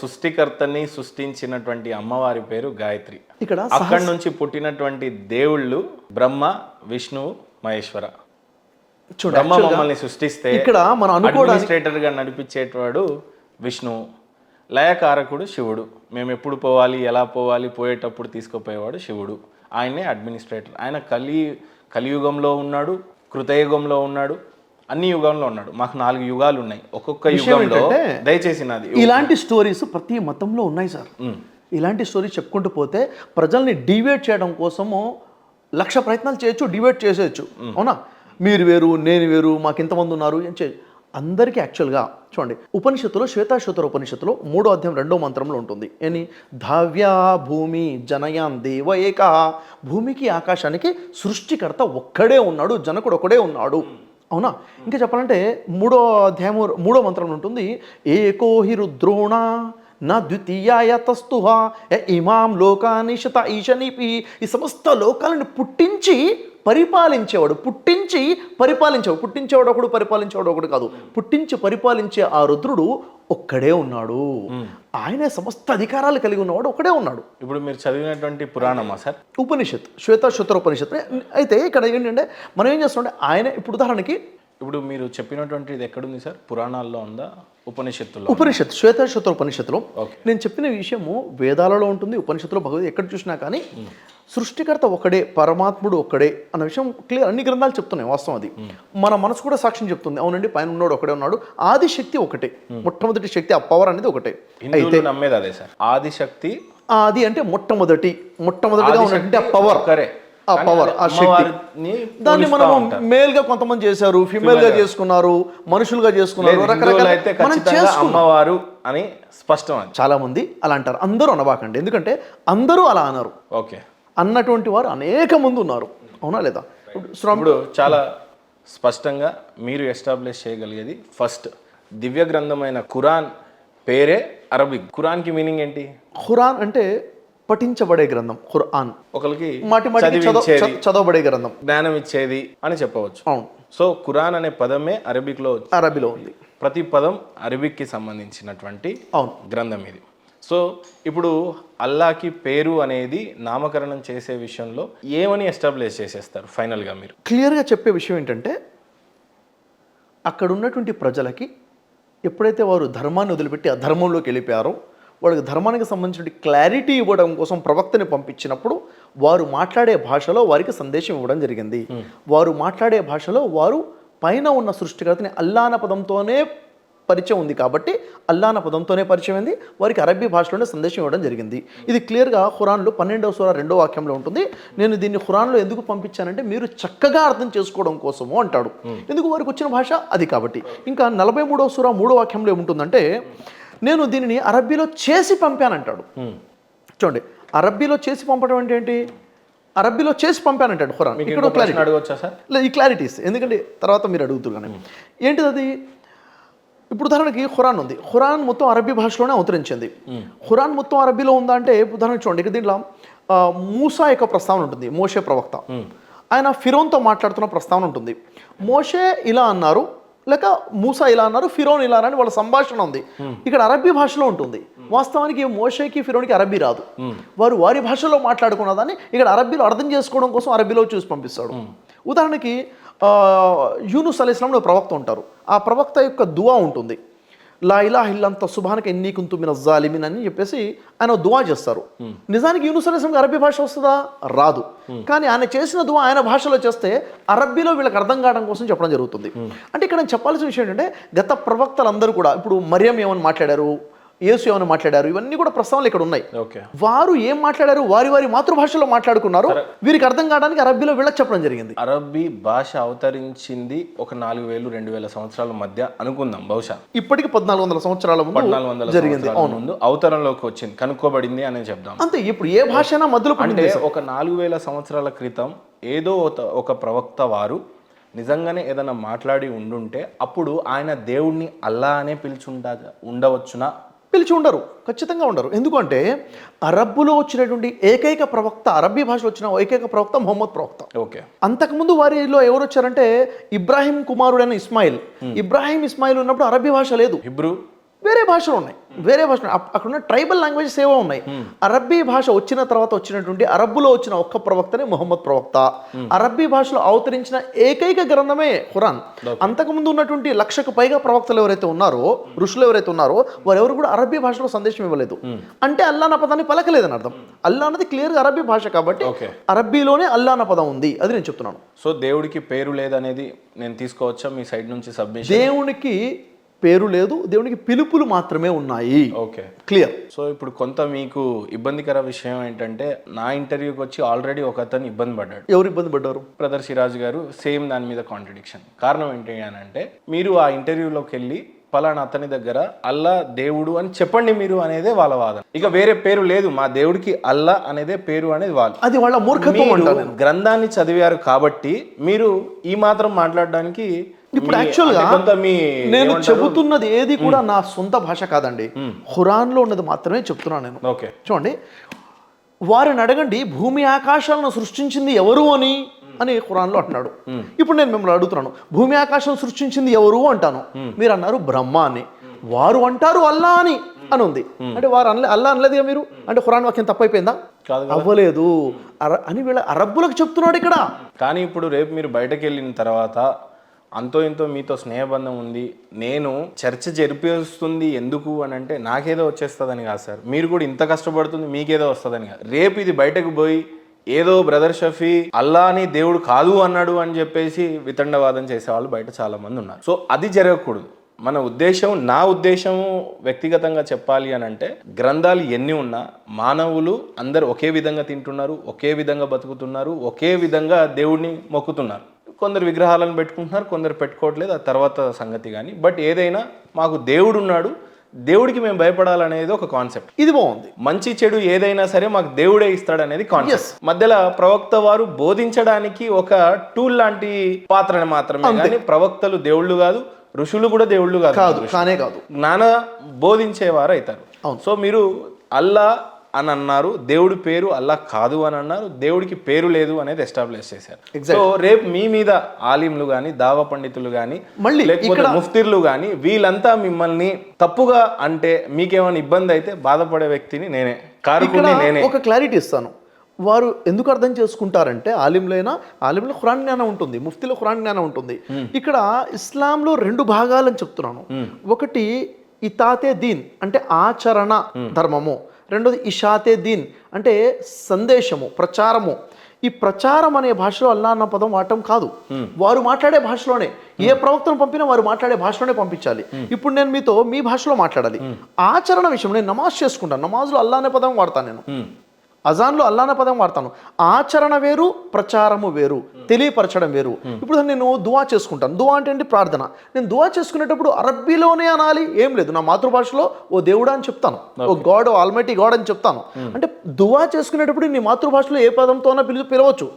సృష్టికర్తని సృష్టించినటువంటి అమ్మవారి పేరు గాయత్రి. ఇక్కడ అక్కడి నుంచి పుట్టినటువంటి దేవుళ్ళు బ్రహ్మ, విష్ణువు, మహేశ్వర. బ్రహ్మ మమ్మల్ని సృష్టిస్తే ఇక్కడ మనం అడ్మినిస్ట్రేటర్ గా నడిపించేటవాడు విష్ణువు, లయకారకుడు శివుడు. మేము ఎప్పుడు పోవాలి, ఎలా పోవాలి, పోయేటప్పుడు తీసుకుపోయేవాడు శివుడు. ఆయనే అడ్మినిస్ట్రేటర్. ఆయన కలియుగంలో ఉన్నాడు, కృతయుగంలో ఉన్నాడు, అన్ని యుగంలో ఉన్నాడు. మాకు 4 యుగాలు ఉన్నాయి. ఒక్కొక్క యుగంలో దయచేసి నాది ఇలాంటి స్టోరీస్ ప్రతి మతంలో ఉన్నాయి సార్. ఇలాంటి స్టోరీస్ చెప్పుకుంటూ పోతే ప్రజల్ని డివేట్ చేయడం కోసము 1,00,000 ప్రయత్నాలు చేయొచ్చు, డివేట్ చేసేయచ్చు. అవునా? మీరు వేరు, నేను వేరు, మాకు ఇంతమంది ఉన్నారు అని చేయొచ్చు. అందరికీ యాక్చువల్గా చూడండి, ఉపనిషత్తులో శ్వేతాశ్వతర ఉపనిషత్తులో 3వ అధ్యాయం 2వ మంత్రంలో ఉంటుంది. ఏని ధావ్యా భూమి జనయాన్ దేవ ఏక. భూమికి ఆకాశానికి సృష్టికర్త ఒక్కడే ఉన్నాడు, జనకుడు ఒక్కడే ఉన్నాడు. అవునా? ఇంకా చెప్పాలంటే 3వ అధ్యాయము 3వ మంత్రంలో ఉంటుంది, ఏకో హి రుద్రోణ నా ద్వితీయాయ తస్తుహ ఇమాం లోకానిషత ఈశనిపి. ఈ సమస్త లోకాలను పుట్టించి పరిపాలించేవాడు, పుట్టించేవాడు ఒకడు, పరిపాలించేవాడు ఒకడు కాదు. పుట్టించి పరిపాలించే ఆ రుద్రుడు ఒక్కడే ఉన్నాడు. ఆయనే సమస్త అధికారాలు కలిగి ఉన్నవాడు ఒక్కడే ఉన్నాడు. ఇప్పుడు మీరు చదివినటువంటి పురాణమా సార్? ఉపనిషత్, శ్వేతాశ్వతర ఉపనిషత్. అయితే ఇక్కడ ఏంటంటే మనం ఏం చేస్తుంటే ఆయనే, ఇప్పుడు ఉదాహరణకి ఇప్పుడు మీరు చెప్పినటువంటిది ఎక్కడుంది సార్? పురాణాల్లో ఉందా, ఉపనిషత్తులో? ఉపనిషత్, శ్వేతాశ్వతర ఉపనిషత్తులో నేను చెప్పిన విషయము వేదాలలో ఉంటుంది, ఉపనిషత్తులో భగవద్ ఎక్కడ చూసినా కానీ సృష్టికర్త ఒకడే, పరమాత్ముడు ఒక్కడే అన్న విషయం క్లియర్. అన్ని గ్రంథాలు చెప్తున్నాయి. వాస్తవం అది. మన మనసు కూడా సాక్ష్యం చెప్తుంది. అవునండి, పైన ఉన్నాడు ఒకడే ఉన్నాడు. ఆది శక్తి ఒకటే, మొట్టమొదటి శక్తి, ఆ పవర్ అనేది ఒకటే. అయితే నమ్మేది అదే సార్, ఆది శక్తి. ఆది అంటే మొట్టమొదటిగా ఉన్నటువంటి ఆ పవర్, ఆ పవర్, ఆ శక్తి. దాన్ని మనం మేల్ గా కొంతమంది చేశారు, ఫిమేల్ గా చేసుకున్నారు, మనుషులుగా చేసుకున్నారు, రకరకాల అమ్మవారు అని స్పష్టం. చాలా మంది అలా అంటారు. అందరూ అనబాకండి, ఎందుకంటే అందరూ అలా అనరు. ఓకే, అన్నటువంటి వారు అనేక మంది ఉన్నారు. అవునా లేదా? ఇప్పుడు చాలా స్పష్టంగా మీరు ఎస్టాబ్లిష్ చేయగలిగేది ఫస్ట్ దివ్య గ్రంథమైన ఖురాన్ పేరే అరబిక్. ఖురాన్కి మీనింగ్ ఏంటి? ఖురాన్ అంటే పఠించబడే గ్రంథం. ఖురాన్ ఒకరికి మాటి చదవబడే గ్రంథం, జ్ఞానం ఇచ్చేది అని చెప్పవచ్చు. అవును. సో ఖురాన్ అనే పదమే అరబిలో ఉంది. ప్రతి పదం అరబిక్ కి సంబంధించినటువంటి గ్రంథం ఇది. సో ఇప్పుడు అల్లాకి పేరు అనేది నామకరణం చేసే విషయంలో ఏమని ఎస్టాబ్లిష్ చేసేస్తారు ఫైనల్గా? మీరు క్లియర్గా చెప్పే విషయం ఏంటంటే, అక్కడ ఉన్నటువంటి ప్రజలకి ఎప్పుడైతే వారు ధర్మాన్ని వదిలిపెట్టి అధర్మంలోకి వెళ్ళిపోయారో, వాళ్ళకి ధర్మానికి సంబంధించిన క్లారిటీ ఇవ్వడం కోసం ప్రవక్తని పంపించినప్పుడు వారు మాట్లాడే భాషలో వారికి సందేశం ఇవ్వడం జరిగింది. వారు మాట్లాడే భాషలో వారు పైన ఉన్న సృష్టికర్తని అల్లాన పదంతోనే పరిచయం ఉంది కాబట్టి అల్లాన పదంతోనే పరిచయం అయింది. వారికి అరబ్బీ భాషలోనే సందేశం ఇవ్వడం జరిగింది. ఇది క్లియర్గా ఖురాన్లో 12వ సూరా 2వ వాక్యంలో ఉంటుంది. నేను దీన్ని ఖురాన్లో ఎందుకు పంపించానంటే మీరు చక్కగా అర్థం చేసుకోవడం కోసము అంటాడు. ఎందుకు? వారికి వచ్చిన భాష అది కాబట్టి. ఇంకా 43వ సూరా 3వ వాక్యంలో ఏముంటుందంటే, నేను దీనిని అరబ్బీలో చేసి పంపానంటాడు. చూడండి, అరబ్బీలో చేసి పంపడం అంటే ఏంటి? అరబ్బీలో చేసి పంపానంటాడు ఖురాన్. ఇక్కడ క్లారిటీ అడగవచ్చా సార్? ఈ క్లారిటీస్ ఎందుకంటే తర్వాత మీరు అడుగుతారు. కానీ ఏంటిది అది? ఇప్పుడు ఉదాహరణకి ఖురాన్ ఉంది. ఖురాన్ మొత్తం అరబ్బీ భాషలోనే అవతరించింది. ఖురాన్ మొత్తం అరబ్బీలో ఉందా అంటే, ఉదాహరణకు చూడండి, ఇక్కడ దీంట్లో మూసా యొక్క ప్రస్తావన ఉంటుంది. మోషే ప్రవక్త ఆయన ఫిరోన్తో మాట్లాడుతున్న ప్రస్తావన ఉంటుంది. మోషే ఇలా అన్నారు, లేక మూసా ఇలా అన్నారు, ఫిరోన్ ఇలా అన్నారు, వాళ్ళ సంభాషణ ఉంది. ఇక్కడ అరబ్బీ భాషలో ఉంటుంది. వాస్తవానికి మోషేకి ఫిరోన్కి అరబ్బీ రాదు. వారు వారి భాషలో మాట్లాడుకున్నదాన్ని ఇక్కడ అరబ్బీలో అర్థం చేసుకోవడం కోసం అరబ్బీలో చూసి పంపిస్తాడు. ఉదాహరణకి యూనుస్ అలైహిస్సలాం ప్రవక్త ఉంటారు. ఆ ప్రవక్త యొక్క దువా ఉంటుంది. లా ఇలాహ ఇల్లంత సుబ్హానక ఇన్నీ కున్తు మినజ్ జాలిమీన్ అని చెప్పేసి ఆయన దువా చేస్తారు. నిజానికి యూనుస్ అలైహిస్సలాంకి అరబ్బీ భాష వస్తుందా? రాదు. కానీ ఆయన చేసిన దువా ఆయన భాషలో చేస్తే అరబ్బీలో వీళ్ళకి అర్థం కావడం కోసం చెప్పడం జరుగుతుంది. అంటే ఇక్కడ నేను చెప్పాల్సిన విషయం ఏంటంటే, గత ప్రవక్తలందరూ కూడా, ఇప్పుడు మరియం ఏమని మాట్లాడారు, యేసు ఏమని మాట్లాడారు, ఇవన్నీ కూడా ప్రస్తావనలు ఇక్కడ ఉన్నాయి. వారు ఏం మాట్లాడారు? వారి వారి మాతృభాషలో మాట్లాడుకున్నారు. వీరికి అర్థం కావడానికి అరబ్బీలో వీళ్ళకి చెప్పడం జరిగింది. అరబ్బీ భాష అవతరించింది ఒక 4000-2000 సంవత్సరాల మధ్య అనుకుందాం. బహుశా ఇప్పటికి 1400 సంవత్సరాల ముందు జరిగింది. ముందు అవతరంలోకి వచ్చింది, కనుక్కోబడింది అని చెప్దాం. అంతే. ఇప్పుడు ఏ భాష అయినా మధ్యలో అంటే ఒక 4000 సంవత్సరాల క్రితం ఏదో ఒక ప్రవక్త వారు నిజంగానే ఏదైనా మాట్లాడి ఉండుంటే అప్పుడు ఆయన దేవుణ్ణి అల్లా అనే ఉండవచ్చునా? పిలిచి ఉండరు, ఖచ్చితంగా ఉండరు. ఎందుకంటే అరబ్బులో వచ్చినటువంటి ఏకైక ప్రవక్త, అరబ్బీ భాషలో వచ్చిన ఏకైక ప్రవక్త ముహమ్మద్ ప్రవక్త. ఓకే. అంతకుముందు వారిలో ఎవరు వచ్చారంటే ఇబ్రాహీం కుమారుడైన ఇస్మాయిల్. ఇబ్రాహీం ఇస్మాయిల్ ఉన్నప్పుడు అరబ్బీ భాష లేదు, వేరే భాషలు ఉన్నాయి, వేరే భాషలు అక్కడ ఉన్న ట్రైబల్ లాంగ్వేజెస్ ఏవో ఉన్నాయి. అరబ్బీ భాష వచ్చిన తర్వాత వచ్చినటువంటి అరబ్బులో వచ్చిన ఒక్క ప్రవక్తనే ముహమ్మద్ ప్రవక్త. అరబ్బీ భాషలో అవతరించిన ఏకైక గ్రంథమే ఖురాన్. అంతకుముందు ఉన్నటువంటి 1,00,000కు పైగా ప్రవక్తలు ఎవరైతే ఉన్నారో, ఋషులు ఎవరైతే ఉన్నారో, వారెవరు కూడా అరబ్బీ భాషలో సందేశం ఇవ్వలేదు. అంటే అల్లా అన్న పదాన్ని పలకలేదని అర్థం. అల్లా అన్నది క్లియర్గా అరబ్బీ భాష కాబట్టి అరబ్బీలోనే అల్లా అన్న పదం ఉంది. అది నేను చెప్తున్నాను. సో దేవుడికి పేరు లేదనేది నేను తీసుకోవచ్చా మీ సైడ్ నుంచి సబ్మిషన్? దేవునికి పేరు లేదు, దేవునికి పిలుపులు మాత్రమే ఉన్నాయి. Okay, clear. సో ఇప్పుడు కొంత మీకు ఇబ్బందికర విషయం ఏంటంటే, నా ఇంటర్వ్యూకి వచ్చి ఆల్రెడీ ఒక అతను ఇబ్బంది పడ్డాడు. ఎవరు ఇబ్బంది పడ్డారు? బ్రదర్ సిరాజ్ గారు. సేమ్ దాని మీద కాంట్రడిక్షన్. కారణం ఏంటి అని అంటే, మీరు ఆ ఇంటర్వ్యూలోకి వెళ్ళి పలానా అతని దగ్గర అల్లా దేవుడు అని చెప్పండి మీరు అనేదే వాళ్ళ వాదన. ఇక వేరే పేరు లేదు, మా దేవుడికి అల్లా అనేదే పేరు అనేది వాళ్ళు. అది వాళ్ళ మూర్ఖత్వం అంటారు. గ్రంథాన్ని చదివారు కాబట్టి మీరు ఈ మాత్రం మాట్లాడడానికి. ఇప్పుడు యాక్చువల్గా నేను చెబుతున్నది ఏది కూడా నా సొంత భాష కాదండి, ఖురాన్లో ఉన్నది మాత్రమే చెప్తున్నాను నేను. ఓకే, చూడండి, వారిని అడగండి భూమి ఆకాశాలను సృష్టించింది ఎవరు అని ఖురాన్లో అంటున్నాడు. ఇప్పుడు నేను మిమ్మల్ని అడుగుతున్నాను, భూమి ఆకాశం సృష్టించింది ఎవరు అంటాను, మీరు అన్నారు బ్రహ్మ అని. వారు అంటారు అల్లా అని ఉంది. అంటే వారు అల్లా అనలేదుగా మీరు, అంటే ఖురాన్ వాక్యం తప్పైపోయిందా? అవ్వలేదు అని వీళ్ళ అరబ్బులకు చెప్తున్నాడు ఇక్కడ. కానీ ఇప్పుడు రేపు మీరు బయటకు వెళ్ళిన తర్వాత అంతో ఇంతో మీతో స్నేహబంధం ఉంది, నేను చర్చ జరిపిస్తుంది ఎందుకు అని అంటే నాకేదో వచ్చేస్తుందని కాదు సార్, మీరు కూడా ఇంత కష్టపడుతుంది మీకేదో వస్తుందని కాదు. రేపు ఇది బయటకు పోయి ఏదో బ్రదర్ షఫీ అల్లా అని దేవుడు కాదు అన్నాడు అని చెప్పేసి వితండవాదం చేసేవాళ్ళు బయట చాలా మంది ఉన్నారు. సో అది జరగకూడదు. మన ఉద్దేశం, నా ఉద్దేశం వ్యక్తిగతంగా చెప్పాలి అని అంటే, గ్రంథాలు ఎన్ని ఉన్నా మానవులు అందరు ఒకే విధంగా తింటున్నారు, ఒకే విధంగా బతుకుతున్నారు, ఒకే విధంగా దేవుడిని మొక్కుతున్నారు. కొందరు విగ్రహాలను పెట్టుకుంటున్నారు, కొందరు పెట్టుకోవట్లేదు, ఆ తర్వాత సంగతి. కానీ బట్ ఏదైనా మాకు దేవుడు ఉన్నాడు, దేవుడికి మేము భయపడాలనేది ఒక కాన్సెప్ట్. ఇది బాగుంది. మంచి చెడు ఏదైనా సరే మాకు దేవుడే ఇస్తాడు అనేది కాన్సెప్ట్. మధ్యలో ప్రవక్త వారు బోధించడానికి ఒక టూల్ లాంటి పాత్రని మాత్రమే, కానీ ప్రవక్తలు దేవుళ్ళు కాదు, ఋషులు కూడా దేవుళ్ళు కాదు, కానే కాదు, జ్ఞాన బోధించేవారు అవుతారు. సో మీరు అల్లా అని అన్నారు, దేవుడి పేరు అల్లా కాదు అని అన్నారు, దేవుడికి పేరు లేదు అనేది ఎస్టాబ్లిష్ చేశారు. సో రేపు మీ మీద ఆలింలు కానీ, దావా పండితులు కానీ, లేకపోతే ముఫ్తిర్లు కానీ, వీళ్ళంతా మిమ్మల్ని తప్పుగా అంటే మీకేమైనా ఇబ్బంది అయితే బాధపడే వ్యక్తిని నేనే, కారుకుని నేనే. ఒక క్లారిటీ ఇస్తాను. వారు ఎందుకు అర్థం చేసుకుంటారంటే, ఆలింలో ఖురాన్ జ్ఞానం ఉంటుంది, ముఫ్తీలో ఖురాన్ జ్ఞానం ఉంటుంది. ఇక్కడ ఇస్లాంలో 2 భాగాలని చెప్తున్నాను. ఒకటి ఇతాతే దీన్ అంటే ఆచరణ ధర్మము, రెండోది ఇషాతే దీన్ అంటే సందేశము, ప్రచారము. ఈ ప్రచారం అనే భాషలో అల్లా అన్న పదం వాడటం కాదు, వారు మాట్లాడే భాషలోనే. ఏ ప్రవక్తను పంపినా వారు మాట్లాడే భాషలోనే పంపించాలి. ఇప్పుడు నేను మీతో మీ భాషలో మాట్లాడాలి. ఆచరణ విషయం, నేను నమాజ్ చేసుకుంటాను, నమాజ్లో అల్లా అనే పదం వాడతాను, నేను అజాన్లో అల్లా అనే పదం వాడతాను. ఆచరణ వేరు, ప్రచారము వేరు, తెలియపరచడం వేరు. ఇప్పుడు నేను దువా చేసుకుంటాను. దువా అంటే ఏంటి? ప్రార్థన. నేను దువా చేసుకునేటప్పుడు అరబ్బీలోనే అనాలి, ఏం లేదు, నా మాతృభాషలో ఓ దేవుడా అని చెప్తాను, ఓ గాడ్, ఓ ఆల్మైటీ గాడ్ అని చెప్తాను. అంటే దువా చేసుకునేటప్పుడు నీ మాతృభాషలో ఏ పదంతోనో పిలవచ్చు,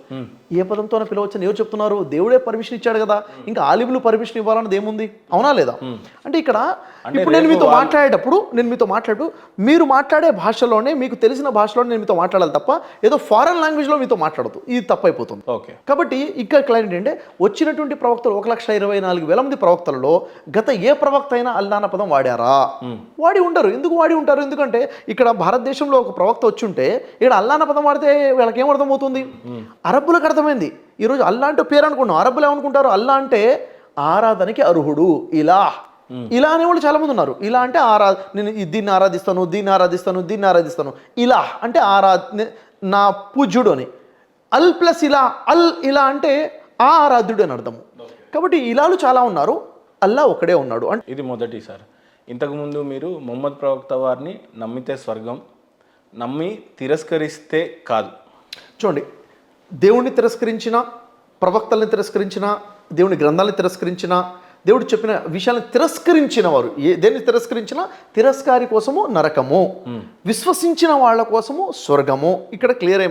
ఏ పదంతోనో పిలవచ్చు అని ఎవరు చెప్తున్నారు? దేవుడే పర్మిషన్ ఇచ్చాడు కదా, ఇంకా ఆలిములు పర్మిషన్ ఇవ్వాలన్నది ఏముంది? అవునా లేదా? అంటే ఇక్కడ ఇప్పుడు నేను మీతో మాట్లాడేటప్పుడు మీరు మాట్లాడే భాషలోనే, మీకు తెలిసిన భాషలోనే నేను మీతో మాట్లాడాలి తప్ప ఏదో ఫారెన్ లాంగ్వేజ్లో మీతో మాట్లాడదు, ఇది తప్పైపోతుంది. ఓకే, కాబట్టి ఇక్కడ క్లారిటీ అంటే, వచ్చినటువంటి ప్రవక్తలు 1,24,000 మంది ప్రవక్తలలో గత ఏ ప్రవక్త అయినా అల్లా అన్న పదం వాడారా? వాడి ఉంటారు. ఎందుకు వాడి ఉంటారు? ఎందుకంటే ఇక్కడ భారతదేశంలో ఒక ప్రవక్త వచ్చి ఉంటే ఇక్కడ అల్లా అన్న పదం వాడితే వీళ్ళకి ఏం అర్థమవుతుంది? అరబ్బులకు అర్థమైంది. ఈరోజు అల్లా అంటే పేరు అనుకున్నాం, అరబ్బులు ఏమనుకుంటారు? అల్లా అంటే ఆరాధనకి అర్హుడు, ఇలా అనేవాళ్ళు చాలా మంది ఉన్నారు. ఇలా అంటే నేను దీన్ని ఆరాధిస్తాను, దీన్ని ఆరాధిస్తాను, దీన్ని ఆరాధిస్తాను. ఇలా అంటే నా పూజ్యుడు అని. అల్ ప్లస్ ఇలా అంటే ఆ ఆరాధ్యుడు అని అర్థము. కాబట్టి ఇలాలు చాలా ఉన్నారు, అల్లా ఒకడే ఉన్నాడు. అంటే ఇది మొదటి సార్. ఇంతకుముందు మీరు ముహమ్మద్ ప్రవక్త వారిని నమ్మితే స్వర్గం, నమ్మి తిరస్కరిస్తే కాదు. చూడండి, దేవుణ్ణి తిరస్కరించిన, ప్రవక్తల్ని తిరస్కరించిన, దేవుని గ్రంథాలను తిరస్కరించిన, దేవుడు చెప్పిన విషయాలను తిరస్కరించిన వారు, దేన్ని తిరస్కరించినా తిరస్కారి కోసము నరకము, విశ్వసించిన వాళ్ళ కోసము స్వర్గము. ఇక్కడ క్లియర్.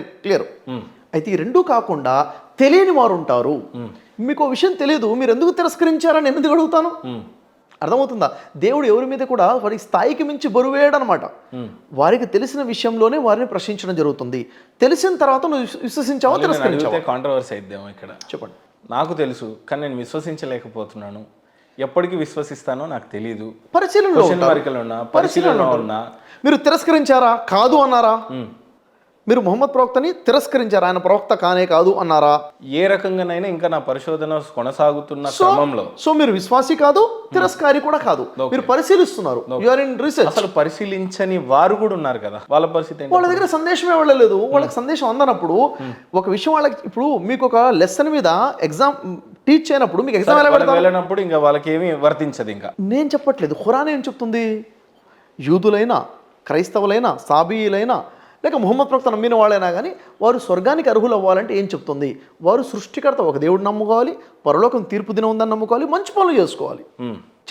అయితే ఈ 2 కాకుండా తెలియని వారు ఉంటారు. మీకు విషయం తెలియదు, మీరు ఎందుకు తిరస్కరించారని ఎందుకు అడుగుతాను? అర్థమవుతుందా? దేవుడు ఎవరి మీద కూడా వారి స్థాయికి మించి బరువేయడనమాట. వారికి తెలిసిన విషయంలోనే వారిని ప్రశ్నించడం జరుగుతుంది. తెలిసిన తర్వాత నువ్వు విశ్వసించావా, తిరస్కరించావా? కాంట్రవర్సీ అయిద్దాం ఇక్కడ. చెప్పండి. నాకు తెలుసు కానీ నేను విశ్వసించలేకపోతున్నాను, ఎప్పటికీ విశ్వసిస్తానో నాకు తెలియదు. పరిశీలనలో క్వశ్చన్ మార్కులు ఉన్నా, పరిశీలనలో ఉన్నా. మీరు తిరస్కరించారా? కాదు అన్నారా? మీరు ముహమ్మద్ ప్రవక్తని తిరస్కరించారు, ఆయన ప్రవక్త కానే కాదు అన్నారా? ఏ రకంగానైనా ఇంకా నా పరిశోధన కొనసాగుతున్న క్రమంలో. సో మీరు విశ్వాసి కాదు, తిరస్కారి కూడా కాదు, మీరు పరిశీలిస్తున్నారు. You are in research. అసలు పరిశీలించని వారు కూడా ఉన్నారు కదా, వాళ్ళ పరిస్థితి ఏంటి? వాళ్ళ దగ్గర సందేశమే వెళ్ళలేదు. వాళ్ళకి సందేశం అందనప్పుడు ఒక విషయం వాళ్ళకి, ఇప్పుడు మీకు ఒక లెసన్ మీద ఎగ్జామ్ టీచ్ చేయనప్పుడు మీకు ఎగ్జామ్ ఎలా పెడతారు? వెళ్ళినప్పుడు ఇంకా వాళ్ళకి ఏమీ వర్తించదు. ఇంకా నేను చెప్పట్లేదు, ఖురాన్ ఏం చెప్తుంది? యూదులైనా, క్రైస్తవులైనా, సాబీయులైనా, లేక ముహమ్మద్ ప్రవక్త నమ్మిన వాళ్ళైనా కానీ వారు స్వర్గానికి అర్హులు అవ్వాలంటే ఏం చెప్తుంది? వారు సృష్టికర్త ఒక దేవుడు నమ్ముకోవాలి, పరలోకం తీర్పు దినం ఉందని నమ్ముకోవాలి, మంచి పనులు చేసుకోవాలి.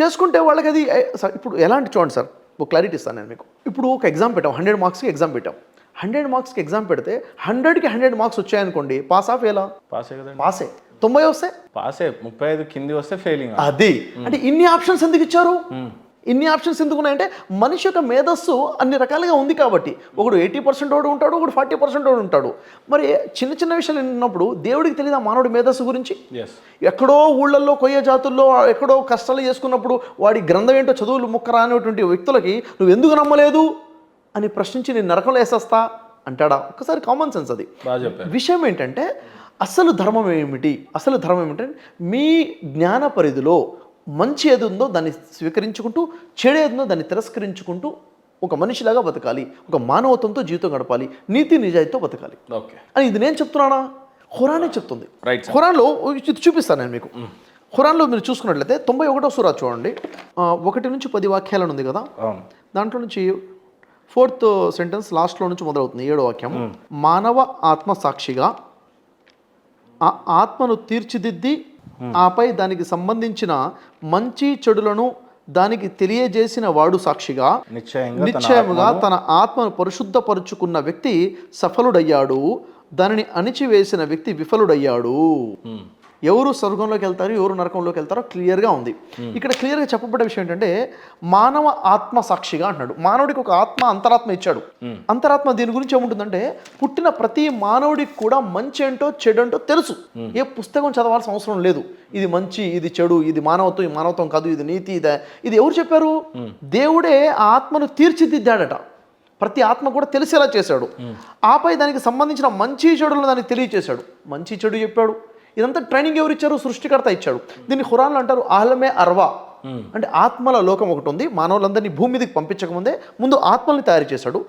చేసుకుంటే వాళ్ళకి అది ఇప్పుడు ఎలాంటి, చూడండి సార్, ఒక క్లారిటీ ఇస్తాను నేను మీకు. ఇప్పుడు ఒక ఎగ్జామ్ పెట్టాం, 100 మార్క్స్కి ఎగ్జామ్ పెట్టాం. 100 మార్క్స్కి ఎగ్జామ్ పెడితే 100కి 100 మార్క్స్ వచ్చాయనుకోండి, పాస్ ఆఫ్ ఎలా? పాసే కదండి. పాసే. 90 వస్తే పాసే, 35 కింది వస్తే ఫెయిలింగ్. అది అంటే ఇన్ని ఆప్షన్స్ ఎందుకు ఇచ్చారు? ఇన్ని ఆప్షన్స్ ఎందుకు ఉన్నాయంటే మనిషి యొక్క మేధస్సు అన్ని రకాలుగా ఉంది కాబట్టి. ఒకడు 80% వాడు ఉంటాడు, ఒకడు 40% వాడు ఉంటాడు. మరి చిన్న చిన్న విషయాలు విన్నప్పుడు దేవుడికి తెలియదా మానవుడి మేధస్సు గురించి? ఎక్కడో ఊళ్ళల్లో కొయ్య జాతుల్లో ఎక్కడో కష్టాలు చేసుకున్నప్పుడు వాడి గ్రంథం ఏంటో చదువులు ముక్కరా అనేటువంటి వ్యక్తులకి నువ్వు ఎందుకు నమ్మలేదు అని ప్రశ్నించి నేను నరకంలో వేసేస్తా అంటాడా? ఒక్కసారి కామన్ సెన్స్ అది. విషయం ఏంటంటే అసలు ధర్మం ఏమిటి? అసలు ధర్మం ఏమిటంటే మీ జ్ఞాన పరిధిలో మంచి ఏది ఉందో దాన్ని స్వీకరించుకుంటూ, చెడు ఏది ఉందో దాన్ని తిరస్కరించుకుంటూ ఒక మనిషిలాగా బతకాలి, ఒక మానవత్వంతో జీవితం గడపాలి, నీతి నిజాయితీతో బతకాలి. అని ఇది నేను చెప్తున్నానా? ఖురానే చెప్తుంది. ఖురాన్లో ఇది చూపిస్తాను నేను మీకు. ఖురాన్లో మీరు చూసుకున్నట్లయితే 91వ సూరా చూడండి, 1 నుంచి 10 వాక్యాలను ఉంది కదా, దాంట్లో నుంచి 4th సెంటెన్స్ లాస్ట్లో నుంచి మొదలవుతుంది. 7వ వాక్యం, మానవ ఆత్మ సాక్షిగా ఆ ఆత్మను తీర్చిదిద్ది ఆపై దానికి సంబంధించిన మంచి చెడులను దానికి తెలియజేసిన వాడు సాక్షిగా నిశ్చయముగా తన ఆత్మను పరిశుద్ధపరుచుకున్న వ్యక్తి సఫలుడయ్యాడు, దానిని అణిచివేసిన వ్యక్తి విఫలుడయ్యాడు. ఎవరు స్వర్గంలోకి వెళ్తారు, ఎవరు నరకంలోకి వెళ్తారో క్లియర్గా ఉంది. ఇక్కడ క్లియర్గా చెప్పబడ్డ విషయం ఏంటంటే మానవ ఆత్మ సాక్షిగా అంటున్నాడు. మానవుడికి ఒక ఆత్మ, అంతరాత్మ ఇచ్చాడు. అంతరాత్మ దీని గురించి ఏముంటుందంటే పుట్టిన ప్రతి మానవుడికి కూడా మంచి ఏంటో చెడు ఏంటో తెలుసు. ఏ పుస్తకం చదవాల్సిన అవసరం లేదు. ఇది మంచి, ఇది చెడు, ఇది మానవత్వం, ఇది మానవత్వం కాదు, ఇది నీతి, ఇది ఎవరు చెప్పారు? దేవుడే ఆ ఆత్మను తీర్చిదిద్దాడట. ప్రతి ఆత్మ కూడా తెలిసేలా చేశాడు. ఆపై దానికి సంబంధించిన మంచి చెడులను దానికి తెలియచేశాడు. మంచి చెడు చెప్పాడు. ఇదంతా ట్రైనింగ్ ఎవరు ఇచ్చారు? సృష్టికర్త ఇచ్చాడు. దీన్ని ఖురాన్లో అంటారు ఆలమే అర్వా, అంటే ఆత్మల లోకం ఒకటి ఉంది. మానవులందరినీ భూమి మీదకి పంపించకముందే ముందు ఆత్మల్ని తయారు చేశాడు.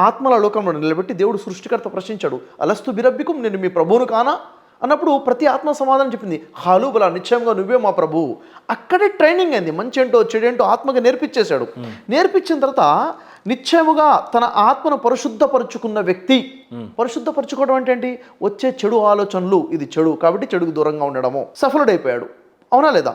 ఆత్మల లోకంలో నిలబెట్టి దేవుడు సృష్టికర్త ప్రశ్నించాడు, అలస్తు బిరబ్బికుం, నేను మీ ప్రభువును కానా అన్నప్పుడు ప్రతి ఆత్మ సమాధానం చెప్పింది, హాలు బలా, నిశ్చయంగా నువ్వే మా ప్రభువు. అక్కడే ట్రైనింగ్ అయింది. మంచి ఏంటో చెడేంటో ఆత్మగా నేర్పించేశాడు. నేర్పించిన తర్వాత నిశ్చయముగా తన ఆత్మను పరిశుద్ధపరుచుకున్న వ్యక్తి, పరిశుద్ధపరచుకోవడం అంటే ఏంటి? వచ్చే చెడు ఆలోచనలు, ఇది చెడు కాబట్టి చెడుకు దూరంగా ఉండడము, సఫలుడైపోయాడు. అవునా లేదా?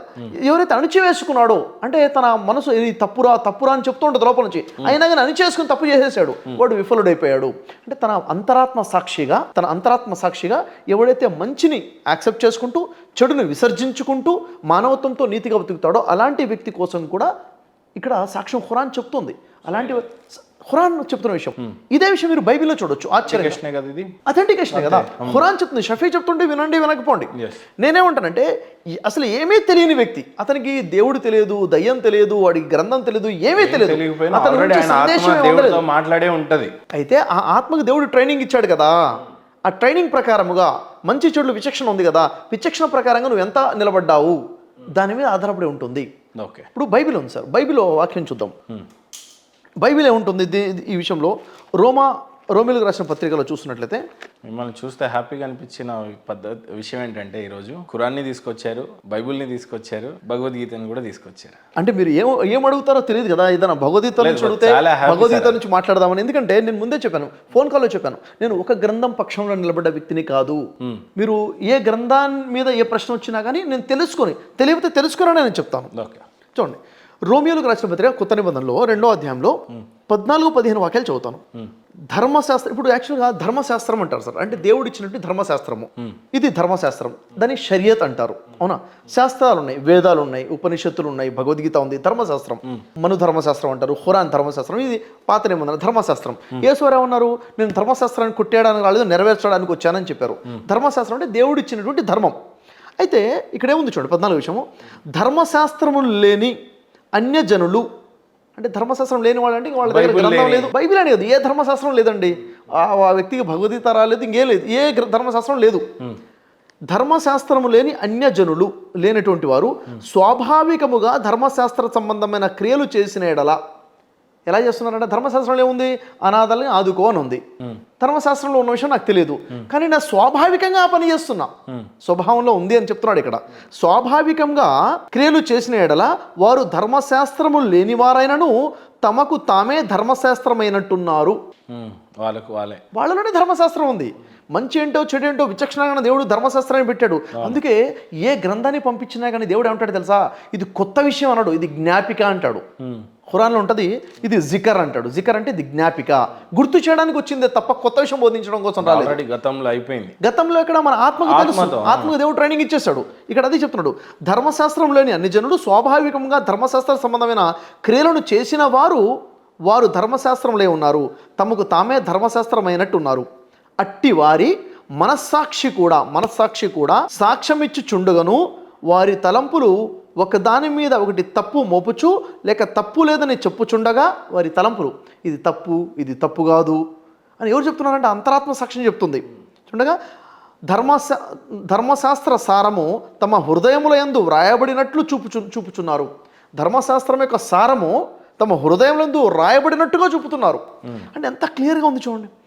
ఎవరైతే అణిచివేసుకున్నాడో అంటే తన మనసు ఇది తప్పురా తప్పురా అని చెప్తూ ఉంటుంది లోపల నుంచి, అయినా కానీ అణిచేసుకుని తప్పు చేసేసాడు, వాడు విఫలుడైపోయాడు. అంటే తన అంతరాత్మ సాక్షిగా ఎవడైతే మంచిని యాక్సెప్ట్ చేసుకుంటూ చెడుని విసర్జించుకుంటూ మానవత్వంతో నీతిగా బతుకుతాడో అలాంటి వ్యక్తి కోసం కూడా ఇక్కడ సాక్ష్యం ఖురాన్ చెప్తుంది. అలాంటి ఖురాన్ చెప్తున్న విషయం ఇదే విషయం మీరు బైబిల్లో చూడొచ్చు. అథెంటికేషన్ కదా ఖురాన్ చెప్తుంది. షఫీ చెప్తుంటే వినండి, వినకపోండి. నేనేమంటానంటే అసలు ఏమీ తెలియని వ్యక్తి, అతనికి దేవుడు తెలియదు, దయ్యం తెలియదు, వాడికి గ్రంథం తెలియదు, ఏమీ తెలియదు, మాట్లాడే ఉంటది. అయితే ఆ ఆత్మకు దేవుడు ట్రైనింగ్ ఇచ్చాడు కదా, ఆ ట్రైనింగ్ ప్రకారముగా మంచి చెడులు విచక్షణ ఉంది కదా, విచక్షణ ప్రకారంగా నువ్వు ఎంత నిలబడ్డావు దాని మీద ఆధారపడి ఉంటుంది. ఇప్పుడు బైబిల్ ఉంది సార్, బైబిల్లో వాక్యం చూద్దాం. బైబిల్ ఏముంటుంది ఈ విషయంలో? రోమిలకు రాసిన పత్రికలో చూస్తున్నట్లయితే మిమ్మల్ని చూస్తే హ్యాపీగా అనిపించిన విషయం ఏంటంటే ఈరోజు ఖురాన్ని తీసుకొచ్చారు, బైబిల్ని తీసుకొచ్చారు, భగవద్గీతను కూడా తీసుకొచ్చారు. అంటే మీరు ఏం అడుగుతారో తెలియదు కదా, ఏదైనా భగవద్గీత నుంచి అడిగితే భగవద్గీత నుంచి మాట్లాడదామని. ఎందుకంటే నేను ముందే చెప్పాను, ఫోన్ కాల్లో చెప్పాను, నేను ఒక గ్రంథం పక్షంలో నిలబడ్డ వ్యక్తిని కాదు. మీరు ఏ గ్రంథాన్ని మీద ఏ ప్రశ్న వచ్చినా కానీ నేను తెలియకపోతే తెలుసుకుని నేను చెప్తాను. చూడండి, రోమియోలకు రాసిన పత్రిక కొత్త నిబంధనలో 2వ అధ్యాయంలో 14-15 వాక్యాలు చదువుతాను. ధర్మశాస్త్రం, ఇప్పుడు యాక్చువల్గా ధర్మశాస్త్రం అంటారు సార్, అంటే దేవుడు ఇచ్చినట్టు ధర్మశాస్త్రము, ఇది ధర్మశాస్త్రం, దాన్ని షరియత్ అంటారు. అవునా? శాస్త్రాలు ఉన్నాయి, వేదాలు ఉన్నాయి, ఉపనిషత్తులు ఉన్నాయి, భగవద్గీత ఉంది, ధర్మశాస్త్రం. మను ధర్మశాస్త్రం అంటారు, ఖురాన్ ధర్మశాస్త్రం, ఇది పాత నిబంధన ధర్మశాస్త్రం. యేసు ఏమన్నారు? నేను ధర్మశాస్త్రాన్ని కొట్టేయడానికి రాలేదు, నెరవేర్చడానికి వచ్చానని చెప్పారు. ధర్మశాస్త్రం అంటే దేవుడు ఇచ్చినటువంటి ధర్మం. అయితే ఇక్కడ ఏముంది చూడండి 14 విషయము, ధర్మశాస్త్రములు లేని అన్యజనులు, అంటే ధర్మశాస్త్రం లేని వాళ్ళు అంటే వాళ్ళ దగ్గర గ్రంథం లేదు, బైబిల్ అనేది ఏ ధర్మశాస్త్రం లేదండి, ఆ వ్యక్తికి భగవద్గీత రాలేదు, ఇంకేం లేదు, ఏ ధర్మశాస్త్రం లేదు. ధర్మశాస్త్రము లేని అన్యజనులు లేనటువంటి వారు స్వాభావికముగా ధర్మశాస్త్ర సంబంధమైన క్రియలు చేసిన ఎడల ఎలా చేస్తున్నారంటే, ధర్మశాస్త్రంలో ఏముంది, అనాథల్ని ఆదుకో అని ఉంది. ధర్మశాస్త్రంలో ఉన్న విషయం నాకు తెలియదు, కానీ నా స్వాభావికంగా ఆ పని చేస్తున్నా, స్వభావంలో ఉంది అని చెప్తున్నాడు ఇక్కడ. స్వాభావికంగా క్రియలు చేసిన ఎడల వారు ధర్మశాస్త్రము లేనివారైనను తమకు తామే ధర్మశాస్త్రమైనట్టున్నారు. వాళ్ళలోనే ధర్మశాస్త్రం ఉంది. మంచి ఏంటో చెడు ఏంటో విచక్షణగా దేవుడు ధర్మశాస్త్రాన్ని పెట్టాడు. అందుకే ఏ గ్రంథాన్ని పంపించినా కానీ దేవుడు ఏమంటాడు తెలుసా, ఇది కొత్త విషయం అన్నాడు, ఇది జ్ఞాపిక అంటాడు. ఖురాన్లో ఉంటుంది, ఇది జికర్ అంటాడు. జికర్ అంటే ఇది జ్ఞాపిక, గుర్తు చేయడానికి వచ్చిందే తప్ప కొత్త విషయం బోధించడం కోసం రాలేదు. గతంలో అయిపోయింది. గతంలో ఇక్కడ మన ఆత్మకు తెలుసు, ఆత్మకు దేవుడు ట్రైనింగ్ ఇచ్చేస్తాడు. ఇక్కడ అదే చెప్తున్నాడు, ధర్మశాస్త్రం లేని అన్ని జనులు స్వాభావికంగా ధర్మశాస్త్ర సంబంధమైన క్రియలను చేసిన వారు ధర్మశాస్త్రంలో ఉన్నారు, తమకు తామే ధర్మశాస్త్రమైనట్టున్నారు. అట్టి వారి మనస్సాక్షి కూడా సాక్ష్యం ఇచ్చి చుండగను వారి తలంపులు ఒకదాని మీద ఒకటి తప్పు మోపుచు లేక తప్పు లేదని చెప్పుచుండగా వారి తలంపులు ఇది తప్పు, ఇది తప్పు కాదు అని ఎవరు చెప్తున్నారంటే అంతరాత్మ సాక్ష్యం చెప్తుంది. చూడగా ధర్మశాస్త్ర సారము తమ హృదయముల యందు వ్రాయబడినట్లు చూపుచున్నారు. ధర్మశాస్త్రం యొక్క సారము తమ హృదయములందు రాయబడినట్టుగా చూపుతున్నారు. అంటే ఎంత క్లియర్గా ఉంది చూడండి.